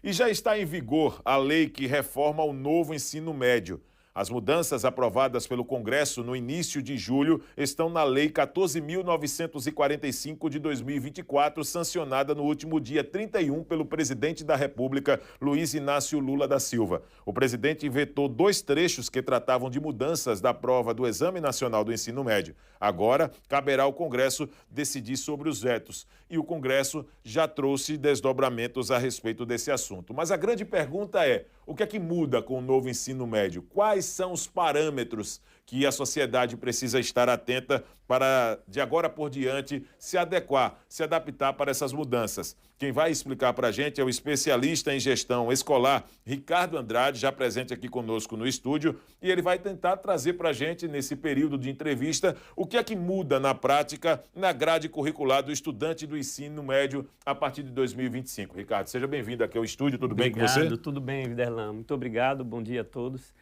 E já está em vigor a lei que reforma o novo ensino médio. As mudanças aprovadas pelo Congresso no início de julho estão na Lei 14.945 de 2024, sancionada no último dia 31 pelo presidente da República, Luiz Inácio Lula da Silva. O presidente vetou 2 trechos que tratavam de mudanças da prova do Exame Nacional do Ensino Médio. Agora, caberá ao Congresso decidir sobre os vetos. E o Congresso já trouxe desdobramentos a respeito desse assunto. Mas a grande pergunta é: o que é que muda com o novo ensino médio? Quais são os parâmetros que a sociedade precisa estar atenta para, de agora por diante, se adequar, se adaptar para essas mudanças? Quem vai explicar para a gente é o especialista em gestão escolar, Ricardo Andrade, já presente aqui conosco no estúdio, e ele vai tentar trazer para a gente, nesse período de entrevista, o que é que muda na prática, na grade curricular do estudante do ensino médio a partir de 2025. Ricardo, seja bem-vindo aqui ao estúdio, tudo bem com você? Tudo bem, Viderlan. Muito obrigado, bom dia a todos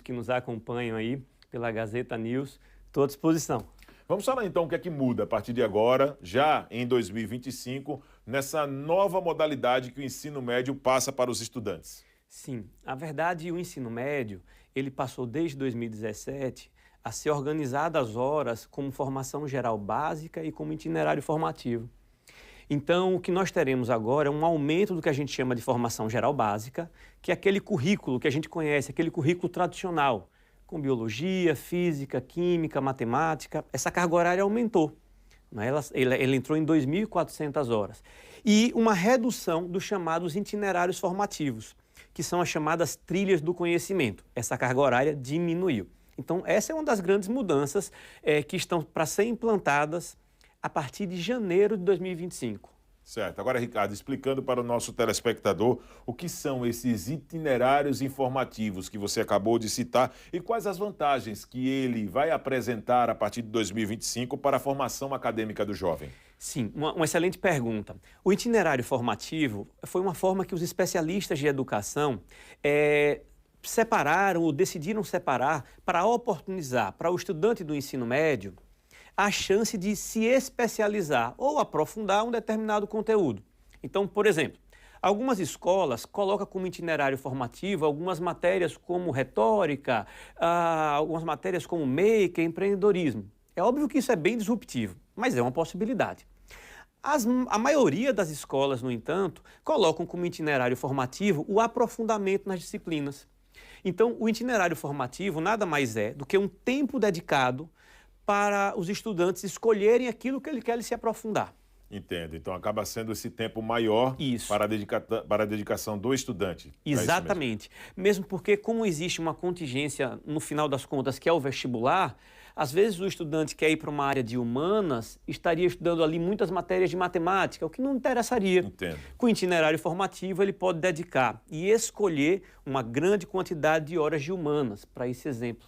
que nos acompanham aí pela Gazeta News, estou à disposição. Vamos falar então o que é que muda a partir de agora, já em 2025, nessa nova modalidade que o ensino médio passa para os estudantes. Sim, a verdade, o ensino médio, ele passou desde 2017 a ser organizado às horas como formação geral básica e como itinerário formativo. Então, o que nós teremos agora é um aumento do que a gente chama de formação geral básica, que é aquele currículo que a gente conhece, aquele currículo tradicional, com biologia, física, química, matemática. Essa carga horária aumentou, né? Ela entrou em 2.400 horas. E uma redução dos chamados itinerários formativos, que são as chamadas trilhas do conhecimento. Essa carga horária diminuiu. Então, essa é uma das grandes mudanças que estão para ser implantadas a partir de janeiro de 2025. Certo. Agora, Ricardo, explicando para o nosso telespectador o que são esses itinerários informativos que você acabou de citar e quais as vantagens que ele vai apresentar a partir de 2025 para a formação acadêmica do jovem. Sim, uma excelente pergunta. O itinerário formativo foi uma forma que os especialistas de educação separaram ou decidiram separar para oportunizar para o estudante do ensino médio a chance de se especializar ou aprofundar um determinado conteúdo. Então, por exemplo, algumas escolas colocam como itinerário formativo algumas matérias como retórica, algumas matérias como maker, empreendedorismo. É óbvio que isso é bem disruptivo, mas é uma possibilidade. A maioria das escolas, no entanto, colocam como itinerário formativo o aprofundamento nas disciplinas. Então, o itinerário formativo nada mais é do que um tempo dedicado para os estudantes escolherem aquilo que ele quer se aprofundar. Entendo. Então, acaba sendo esse tempo maior para a dedicação do estudante. Exatamente. Mesmo porque, como existe uma contingência, no final das contas, que é o vestibular, às vezes o estudante quer ir para uma área de humanas, estaria estudando ali muitas matérias de matemática, o que não interessaria. Entendo. Com o itinerário formativo, ele pode dedicar e escolher uma grande quantidade de horas de humanas para esse exemplo.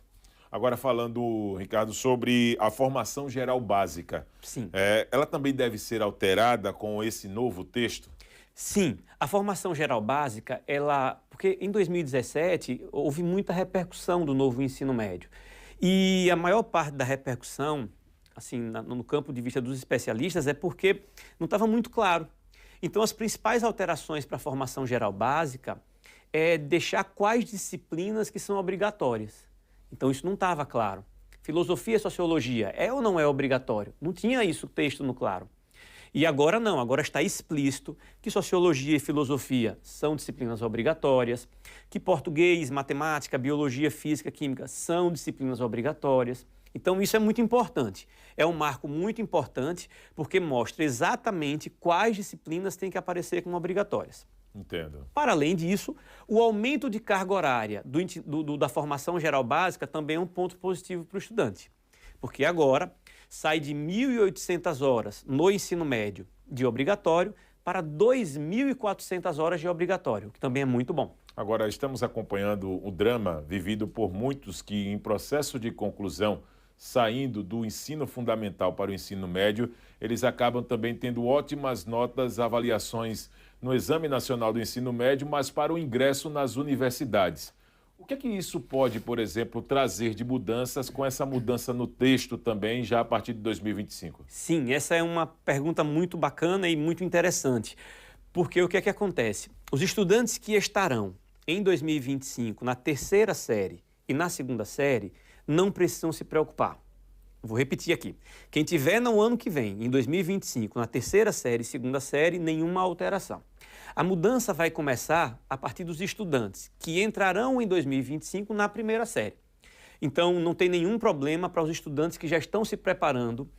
Agora falando, Ricardo, sobre a formação geral básica. Sim. Ela também deve ser alterada com esse novo texto? Sim, a formação geral básica, porque em 2017 houve muita repercussão do novo ensino médio. E a maior parte da repercussão, assim, no campo de vista dos especialistas, é porque não estava muito claro. Então, as principais alterações para a formação geral básica é deixar quais disciplinas que são obrigatórias. Então, isso não estava claro. Filosofia e sociologia, é ou não é obrigatório? Não tinha isso texto no claro. E agora não, agora está explícito que sociologia e filosofia são disciplinas obrigatórias, que português, matemática, biologia, física, química são disciplinas obrigatórias. Então, isso é muito importante. É um marco muito importante porque mostra exatamente quais disciplinas têm que aparecer como obrigatórias. Entendo. Para além disso, o aumento de carga horária da formação geral básica também é um ponto positivo para o estudante, porque agora sai de 1.800 horas no ensino médio de obrigatório para 2.400 horas de obrigatório, que também é muito bom. Agora, estamos acompanhando o drama vivido por muitos que, em processo de conclusão, saindo do ensino fundamental para o ensino médio, eles acabam também tendo ótimas notas, avaliações no Exame Nacional do Ensino Médio, mas para o ingresso nas universidades. O que é que isso pode, por exemplo, trazer de mudanças com essa mudança no texto também, já a partir de 2025? Sim, essa é uma pergunta muito bacana e muito interessante, Porque o que é que acontece? Os estudantes que estarão em 2025 na terceira série e na segunda série não precisam se preocupar. Vou repetir aqui. Quem tiver no ano que vem, em 2025, na terceira série e segunda série, nenhuma alteração. A mudança vai começar a partir dos estudantes que entrarão em 2025 na primeira série. Então, não tem nenhum problema para os estudantes que já estão se preparando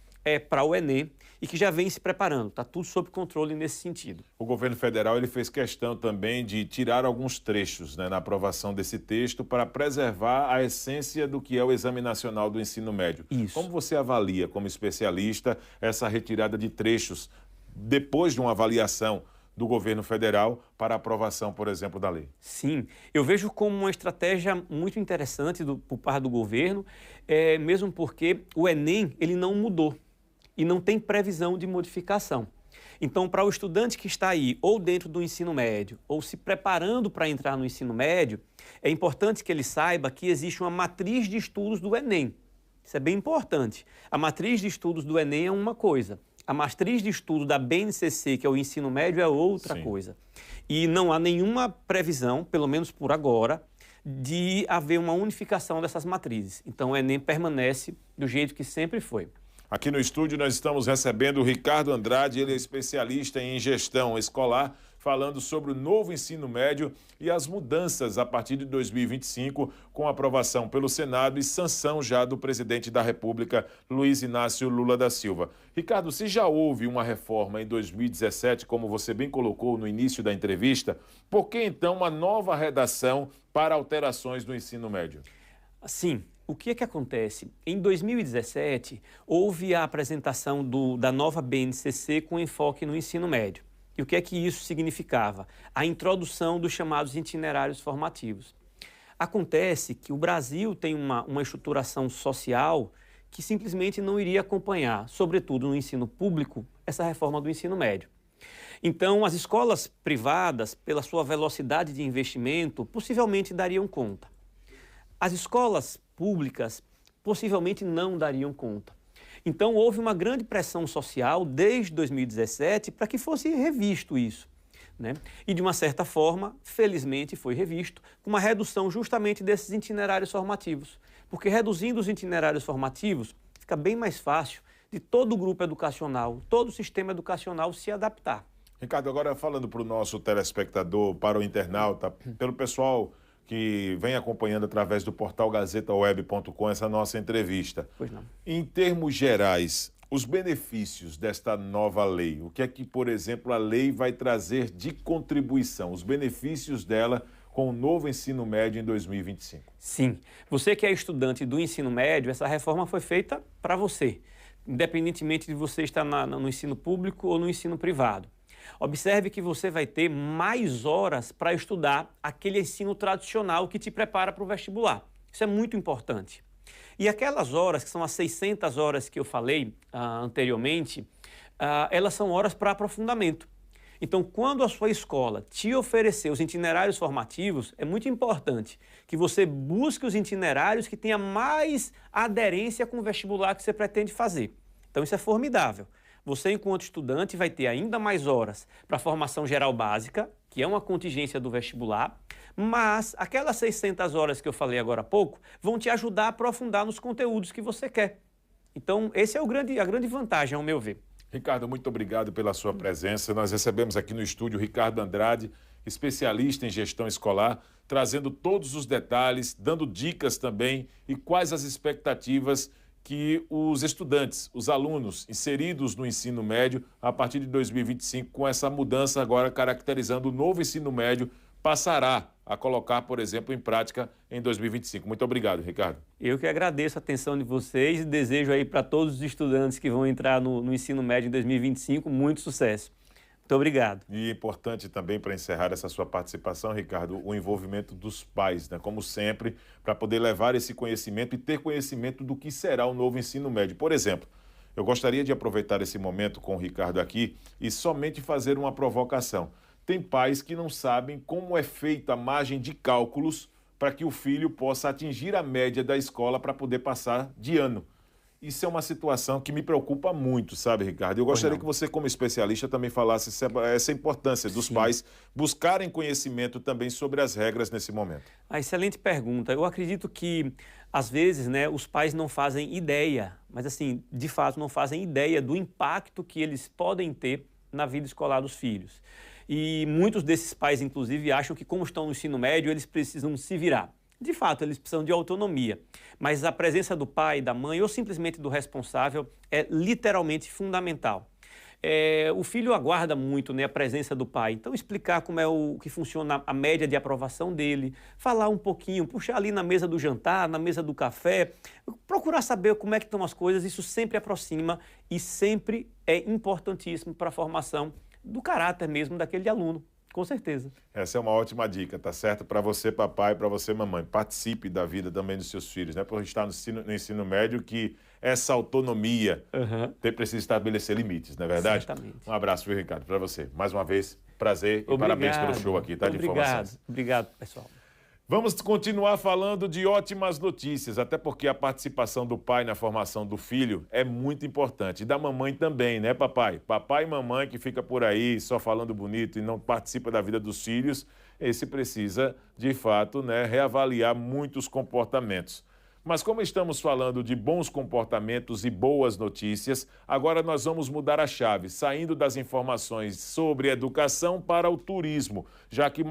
para o Enem e que já vêm se preparando. Está tudo sob controle nesse sentido. O governo federal ele fez questão também de tirar alguns trechos, né, na aprovação desse texto para preservar a essência do que é o Exame Nacional do Ensino Médio. Isso. Como você avalia, como especialista, essa retirada de trechos depois de uma avaliação do governo federal para a aprovação, por exemplo, da lei? Sim, eu vejo como uma estratégia muito interessante por parte do governo, mesmo porque o Enem ele não mudou e não tem previsão de modificação. Então, para o estudante que está aí ou dentro do ensino médio ou se preparando para entrar no ensino médio, é importante que ele saiba que existe uma matriz de estudos do Enem. Isso é bem importante. A matriz de estudos do Enem é uma coisa. A matriz de estudo da BNCC, que é o ensino médio, é outra Sim. coisa. E não há nenhuma previsão, pelo menos por agora, de haver uma unificação dessas matrizes. Então, o Enem permanece do jeito que sempre foi. Aqui no estúdio nós estamos recebendo o Ricardo Andrade, ele é especialista em gestão escolar, falando sobre o novo ensino médio e as mudanças a partir de 2025, com aprovação pelo Senado e sanção já do presidente da República, Luiz Inácio Lula da Silva. Ricardo, se já houve uma reforma em 2017, como você bem colocou no início da entrevista, por que então uma nova redação para alterações do ensino médio? Sim. O que é que acontece? Em 2017, houve a apresentação da nova BNCC com enfoque no ensino médio. E o que é que isso significava? A introdução dos chamados itinerários formativos. Acontece que o Brasil tem uma estruturação social que simplesmente não iria acompanhar, sobretudo no ensino público, essa reforma do ensino médio. Então, as escolas privadas, pela sua velocidade de investimento, possivelmente dariam conta. As escolas públicas possivelmente não dariam conta. Então, houve uma grande pressão social desde 2017 para que fosse revisto isso, né? E, de uma certa forma, felizmente foi revisto, com uma redução justamente desses itinerários formativos. Porque reduzindo os itinerários formativos, fica bem mais fácil de todo o grupo educacional, todo o sistema educacional se adaptar. Ricardo, agora falando para o nosso telespectador, para o internauta, pelo pessoal que vem acompanhando através do portal gazetaweb.com essa nossa entrevista. Pois não. Em termos gerais, os benefícios desta nova lei, o que é que, por exemplo, a lei vai trazer de contribuição, os benefícios dela com o novo ensino médio em 2025? Sim. Você que é estudante do ensino médio, essa reforma foi feita para você, independentemente de você estar no ensino público ou no ensino privado. Observe que você vai ter mais horas para estudar aquele ensino tradicional que te prepara para o vestibular. Isso é muito importante. E aquelas horas, que são as 600 horas que eu falei anteriormente, elas são horas para aprofundamento. Então, quando a sua escola te oferecer os itinerários formativos, é muito importante que você busque os itinerários que tenham mais aderência com o vestibular que você pretende fazer. Então, isso é formidável. Você, enquanto estudante, vai ter ainda mais horas para a formação geral básica, que é uma contingência do vestibular, mas aquelas 600 horas que eu falei agora há pouco vão te ajudar a aprofundar nos conteúdos que você quer. Então, essa é a grande vantagem, ao meu ver. Ricardo, muito obrigado pela sua presença. Nós recebemos aqui no estúdio o Ricardo Andrade, especialista em gestão escolar, trazendo todos os detalhes, dando dicas também e quais as expectativas que os estudantes, os alunos inseridos no ensino médio, a partir de 2025, com essa mudança agora caracterizando o novo ensino médio, passará a colocar, por exemplo, em prática em 2025. Muito obrigado, Ricardo. Eu que agradeço a atenção de vocês e desejo aí para todos os estudantes que vão entrar no ensino médio em 2025 muito sucesso. Muito obrigado. E é importante também, para encerrar essa sua participação, Ricardo, o envolvimento dos pais, né? Como sempre, para poder levar esse conhecimento e ter conhecimento do que será o novo ensino médio. Por exemplo, eu gostaria de aproveitar esse momento com o Ricardo aqui e somente fazer uma provocação. Tem pais que não sabem como é feita a margem de cálculos para que o filho possa atingir a média da escola para poder passar de ano. Isso é uma situação que me preocupa muito, sabe, Ricardo? Eu gostaria que você, como especialista, também falasse essa importância dos pais buscarem conhecimento também sobre as regras nesse momento. Excelente pergunta. Eu acredito que, às vezes, né, os pais não fazem ideia, mas, assim, de fato, não fazem ideia do impacto que eles podem ter na vida escolar dos filhos. E muitos desses pais, inclusive, acham que, como estão no ensino médio, eles precisam se virar. De fato, eles precisam de autonomia, mas a presença do pai, da mãe ou simplesmente do responsável é literalmente fundamental. O filho aguarda muito, né, a presença do pai, então explicar como é o que funciona a média de aprovação dele, falar um pouquinho, puxar ali na mesa do jantar, na mesa do café, procurar saber como é que estão as coisas, isso sempre aproxima e sempre é importantíssimo para a formação do caráter mesmo daquele aluno. Com certeza. Essa é uma ótima dica, tá certo? Para você, papai, para você, mamãe. Participe da vida também dos seus filhos, né? Por estar no ensino médio, que essa autonomia precisa estabelecer limites, não é verdade? Certamente. Um abraço, viu, Ricardo, para você. Mais uma vez, prazer e parabéns pelo show aqui, tá? De informações. Obrigado, pessoal. Vamos continuar falando de ótimas notícias, até porque a participação do pai na formação do filho é muito importante. E da mamãe também, né, papai? Papai e mamãe que fica por aí só falando bonito e não participa da vida dos filhos, esse precisa, de fato, né, reavaliar muitos comportamentos. Mas como estamos falando de bons comportamentos e boas notícias, agora nós vamos mudar a chave, saindo das informações sobre educação para o turismo, já que